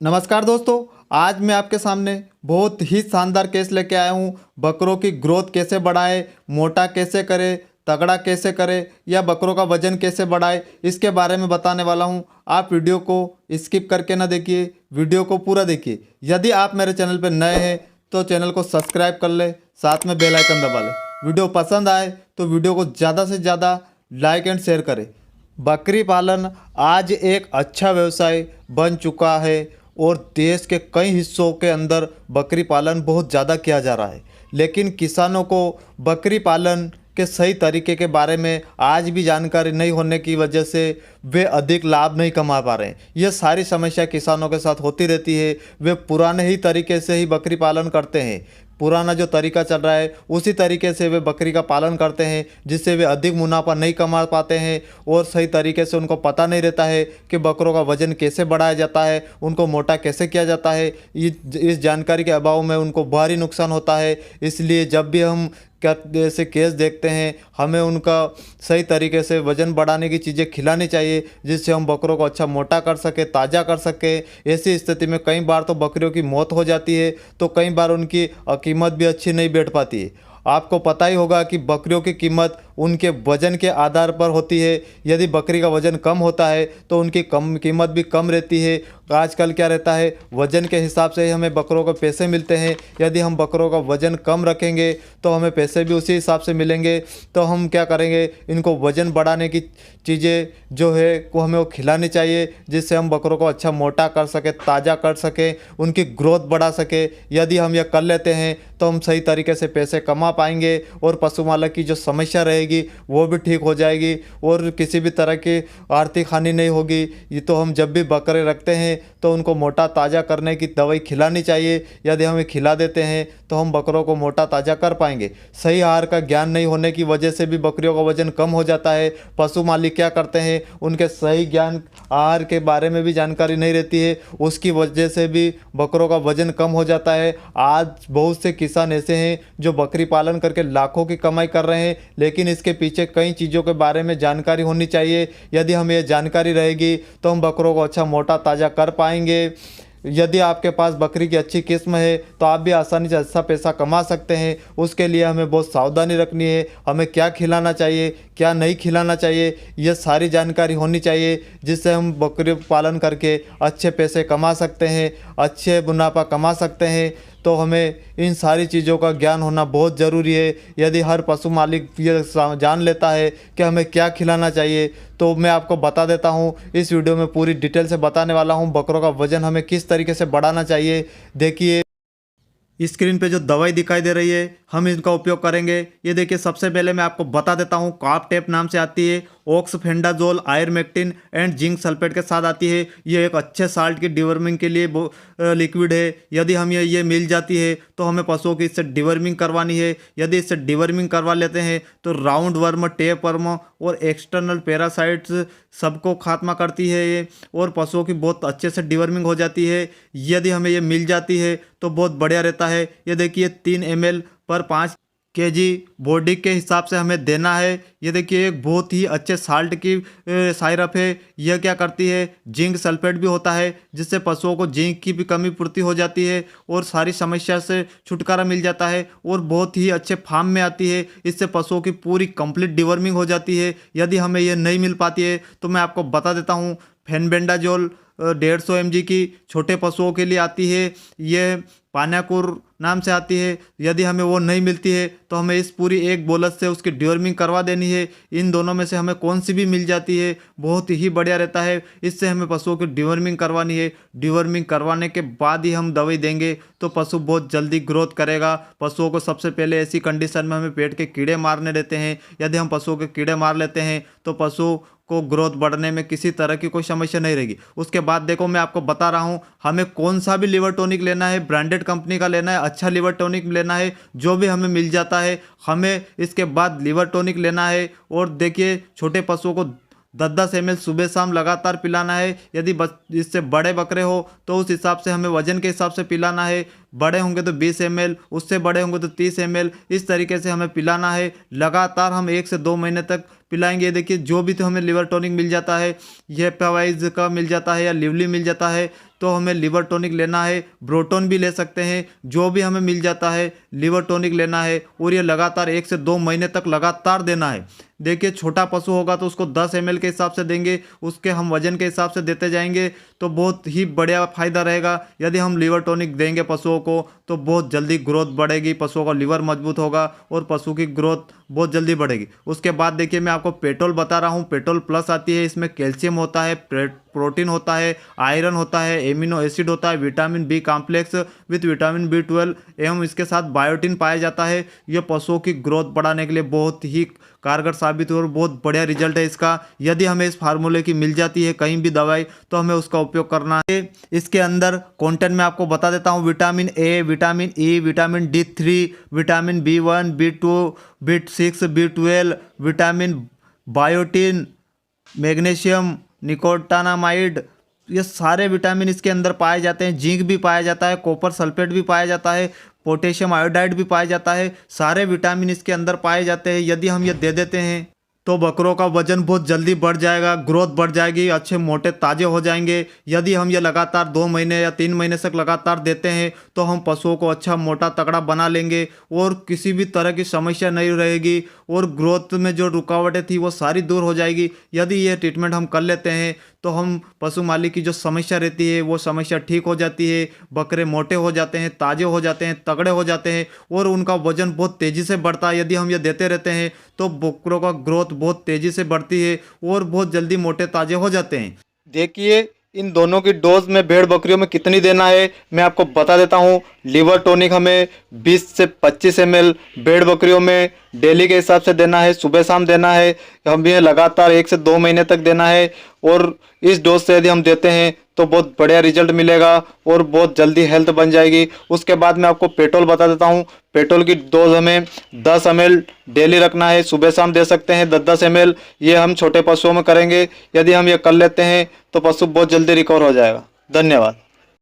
नमस्कार दोस्तों। आज मैं आपके सामने बहुत ही शानदार केस लेके आया हूँ। बकरों की ग्रोथ कैसे बढ़ाए, मोटा कैसे करे, तगड़ा कैसे करे या बकरों का वजन कैसे बढ़ाए, इसके बारे में बताने वाला हूँ। आप वीडियो को स्किप करके ना देखिए, वीडियो को पूरा देखिए। यदि आप मेरे चैनल पर नए हैं तो चैनल को सब्सक्राइब कर ले, साथ में बेल आइकन दबा ले। वीडियो पसंद आए तो वीडियो को ज़्यादा से ज़्यादा लाइक एंड शेयर करें। बकरी पालन आज एक अच्छा व्यवसाय बन चुका है और देश के कई हिस्सों के अंदर बकरी पालन बहुत ज़्यादा किया जा रहा है। लेकिन किसानों को बकरी पालन के सही तरीके के बारे में आज भी जानकारी नहीं होने की वजह से वे अधिक लाभ नहीं कमा पा रहे हैं। यह सारी समस्या किसानों के साथ होती रहती है। वे पुराने ही तरीके से ही बकरी पालन करते हैं। पुराना जो तरीका चल रहा है उसी तरीके से वे बकरी का पालन करते हैं, जिससे वे अधिक मुनाफा नहीं कमा पाते हैं और सही तरीके से उनको पता नहीं रहता है कि बकरों का वजन कैसे बढ़ाया जाता है, उनको मोटा कैसे किया जाता है। इस जानकारी के अभाव में उनको भारी नुकसान होता है। इसलिए जब भी हम क्या ऐसे केस देखते हैं, हमें उनका सही तरीके से वज़न बढ़ाने की चीज़ें खिलानी चाहिए, जिससे हम बकरों को अच्छा मोटा कर सके, ताज़ा कर सके। ऐसी स्थिति में कई बार तो बकरियों की मौत हो जाती है, तो कई बार उनकी कीमत भी अच्छी नहीं बैठ पाती है। आपको पता ही होगा कि बकरियों की कीमत उनके वज़न के आधार पर होती है। यदि बकरी का वज़न कम होता है तो उनकी कीमत भी कम रहती है। आजकल क्या रहता है, वज़न के हिसाब से ही हमें बकरों को पैसे मिलते हैं। यदि हम बकरों का वज़न कम रखेंगे तो हमें पैसे भी उसी हिसाब से मिलेंगे। तो हम क्या करेंगे, इनको वज़न बढ़ाने की चीज़ें जो है वो हमें वो खिलानी चाहिए, जिससे हम बकरों को अच्छा मोटा कर सके, ताज़ा कर सके, उनकी ग्रोथ बढ़ा सके। यदि हम यह कर लेते हैं तो हम सही तरीके से पैसे कमा पाएंगे और पशु मालक की जो समस्या रहेगी वो भी ठीक हो जाएगी और किसी भी तरह की आर्थिक हानि नहीं होगी। ये तो हम जब भी बकरे रखते हैं तो उनको मोटा ताज़ा करने की दवाई खिलानी चाहिए। यदि हमें खिला देते हैं तो हम बकरों को मोटा ताज़ा कर पाएंगे। सही आहार का ज्ञान नहीं होने की वजह से भी बकरियों का वजन कम हो जाता है। पशु मालिक क्या करते हैं, उनके सही ज्ञान आहार के बारे में भी जानकारी नहीं रहती है, उसकी वजह से भी बकरों का वजन कम हो जाता है। आज बहुत से किसान ऐसे हैं जो बकरी पालन करके लाखों की कमाई कर रहे हैं, लेकिन इसके पीछे कई चीज़ों के बारे में जानकारी होनी चाहिए। यदि हमें यह जानकारी रहेगी तो हम बकरों को अच्छा मोटा ताज़ा कर पाएंगे। यदि आपके पास बकरी की अच्छी किस्म है तो आप भी आसानी से अच्छा पैसा कमा सकते हैं। उसके लिए हमें बहुत सावधानी रखनी है। हमें क्या खिलाना चाहिए, क्या नहीं खिलाना चाहिए, यह सारी जानकारी होनी चाहिए, जिससे हम बकरी पालन करके अच्छे पैसे कमा सकते हैं, अच्छे मुनाफा कमा सकते हैं। तो हमें इन सारी चीज़ों का ज्ञान होना बहुत ज़रूरी है। यदि हर पशु मालिक ये जान लेता है कि हमें क्या खिलाना चाहिए, तो मैं आपको बता देता हूँ, इस वीडियो में पूरी डिटेल से बताने वाला हूँ बकरों का वज़न हमें किस तरीके से बढ़ाना चाहिए। देखिए, स्क्रीन पे जो दवाई दिखाई दे रही है हम इनका उपयोग करेंगे। ये देखिए, सबसे पहले मैं आपको बता देता हूँ, काप टेप नाम से आती है। ऑक्सफेंडाजोल, आयरमेक्टिन एंड जिंक सल्फेट के साथ आती है। ये एक अच्छे साल्ट की डिवर्मिंग के लिए लिक्विड है। यदि हम ये मिल जाती है तो हमें पशुओं की इससे डिवर्मिंग करवानी है। यदि इससे डिवर्मिंग करवा लेते हैं तो राउंड वर्म, टेप वर्म और एक्सटर्नल पैरासाइट्स सबको खात्मा करती है ये, और पशुओं की बहुत अच्छे से डिवर्मिंग हो जाती है। यदि हमें ये मिल जाती है तो बहुत बढ़िया रहता है। ये देखिए, 3 ml पर 5 kg बॉडी के हिसाब से हमें देना है। ये देखिए, एक बहुत ही अच्छे साल्ट की साइरप है। यह क्या करती है, जिंक सल्फेट भी होता है, जिससे पशुओं को जिंक की भी कमी पूर्ति हो जाती है और सारी समस्या से छुटकारा मिल जाता है और बहुत ही अच्छे फार्म में आती है। इससे पशुओं की पूरी कंप्लीट डिवर्मिंग हो जाती है। यदि हमें यह नहीं मिल पाती है तो मैं आपको बता देता हूँ, फेनबेंडाजोल 150 mg की छोटे पशुओं के लिए आती है। यह पानाकुर नाम से आती है। यदि हमें वो नहीं मिलती है तो हमें इस पूरी एक बोलत से उसकी डिवर्मिंग करवा देनी है। इन दोनों में से हमें कौन सी भी मिल जाती है बहुत ही बढ़िया रहता है। इससे हमें पशुओं की डिवर्मिंग करवानी है। डिवर्मिंग करवाने के बाद ही हम दवाई देंगे तो पशु बहुत जल्दी ग्रोथ करेगा। पशुओं को सबसे पहले ऐसी कंडीशन में हमें पेट के कीड़े मारने देते हैं। यदि हम पशुओं के कीड़े मार लेते हैं तो पशु को ग्रोथ बढ़ने में किसी तरह की कोई समस्या नहीं रहेगी। उसके बाद देखो, मैं आपको बता रहा हूँ हमें कौन सा भी लिवर टॉनिक लेना है, ब्रांडेड कंपनी का लेना है, अच्छा लिवर टॉनिक लेना है। जो भी हमें मिल जाता है हमें इसके बाद लिवर टॉनिक लेना है। और देखिए, छोटे पशुओं को 10-10 ml सुबह शाम लगातार पिलाना है। यदि इससे बड़े बकरे हो तो उस हिसाब से हमें वजन के हिसाब से पिलाना है। बड़े होंगे तो 20 ml, उससे बड़े होंगे तो 30 ml, इस तरीके से हमें पिलाना है। लगातार हम 1 से 2 महीने तक पिलाएंगे। देखिए, जो भी तो हमें लिवर टॉनिक मिल जाता है, ये पेवाइज का मिल जाता है या लिवली मिल जाता है, तो हमें लिवर टॉनिक लेना है, ब्रोटोन भी ले सकते हैं, जो भी हमें मिल जाता है लिवर टॉनिक लेना है और ये लगातार 1 से 2 महीने तक लगातार देना है। देखिए छोटा पशु होगा तो उसको 10 ml के हिसाब से देंगे, उसके हम वजन के हिसाब से देते जाएंगे तो बहुत ही बढ़िया फायदा रहेगा। यदि हम लिवर टॉनिक देंगे पशुओं को तो बहुत जल्दी ग्रोथ बढ़ेगी, पशुओं का लिवर मजबूत होगा और पशु की ग्रोथ बहुत जल्दी बढ़ेगी। उसके बाद देखिए मैं आपको पेट्रोल बता रहा हूँ, पेट्रोल प्लस आती है, इसमें कैल्शियम होता है, प्रोटीन होता है, आयरन होता है, एमिनो एसिड होता है, vitamin B complex with vitamin B12 एवं इसके साथ बायोटिन पाया जाता है। यह पशुओं की ग्रोथ बढ़ाने के लिए बहुत ही कारगर साबित हुआ और बहुत बढ़िया रिजल्ट है इसका। यदि हमें इस फार्मूले की मिल जाती है कहीं भी दवाई तो हमें उसका उपयोग करना है। इसके अंदर कंटेंट में आपको बता देता हूँ, vitamin A, vitamin E, vitamin D3, vitamin B1, B2, B6, B12, vitamin biotin, magnesium, nicotinamide, ये सारे विटामिन इसके अंदर पाए जाते हैं। जिंक भी पाया जाता है, कॉपर सल्फेट भी पाया जाता है, पोटेशियम आयोडाइड भी पाया जाता है। सारे विटामिन इसके अंदर पाए जाते हैं। यदि हम ये दे देते हैं तो बकरों का वजन बहुत जल्दी बढ़ जाएगा, ग्रोथ बढ़ जाएगी, अच्छे मोटे ताजे हो जाएंगे। यदि हम ये लगातार 2 महीने या 3 महीने तक लगातार देते हैं तो हम पशुओं को अच्छा मोटा तगड़ा बना लेंगे और किसी भी तरह की समस्या नहीं रहेगी और ग्रोथ में जो रुकावटें थी वो सारी दूर हो जाएगी। यदि ये ट्रीटमेंट हम कर लेते हैं तो हम पशु मालिक की जो समस्या रहती है वो समस्या ठीक हो जाती है, बकरे मोटे हो जाते हैं, ताजे हो जाते हैं, तगड़े हो जाते हैं और उनका वजन बहुत तेज़ी से बढ़ता है। यदि हम ये देते रहते हैं तो बकरों का ग्रोथ बहुत तेज़ी से बढ़ती है और बहुत जल्दी मोटे ताजे हो जाते हैं। देखिए इन दोनों की डोज में भेड़ बकरियों में कितनी देना है मैं आपको बता देता हूँ। लिवर टॉनिक हमें 20 से 25 ml भेड़ बकरियों में डेली के हिसाब से देना है, सुबह शाम देना है। हमें लगातार 1 से 2 महीने तक देना है और इस डोज से यदि हम देते हैं तो बहुत बढ़िया रिजल्ट मिलेगा और बहुत जल्दी हेल्थ बन जाएगी। उसके बाद मैं आपको पेट्रोल बता देता हूँ। पेट्रोल की डोज हमें 10 ml डेली रखना है, सुबह शाम दे सकते हैं 10-10 ml। ये हम छोटे पशुओं में करेंगे। यदि हम ये कर लेते हैं तो पशु बहुत जल्दी रिकवर हो जाएगा। धन्यवाद।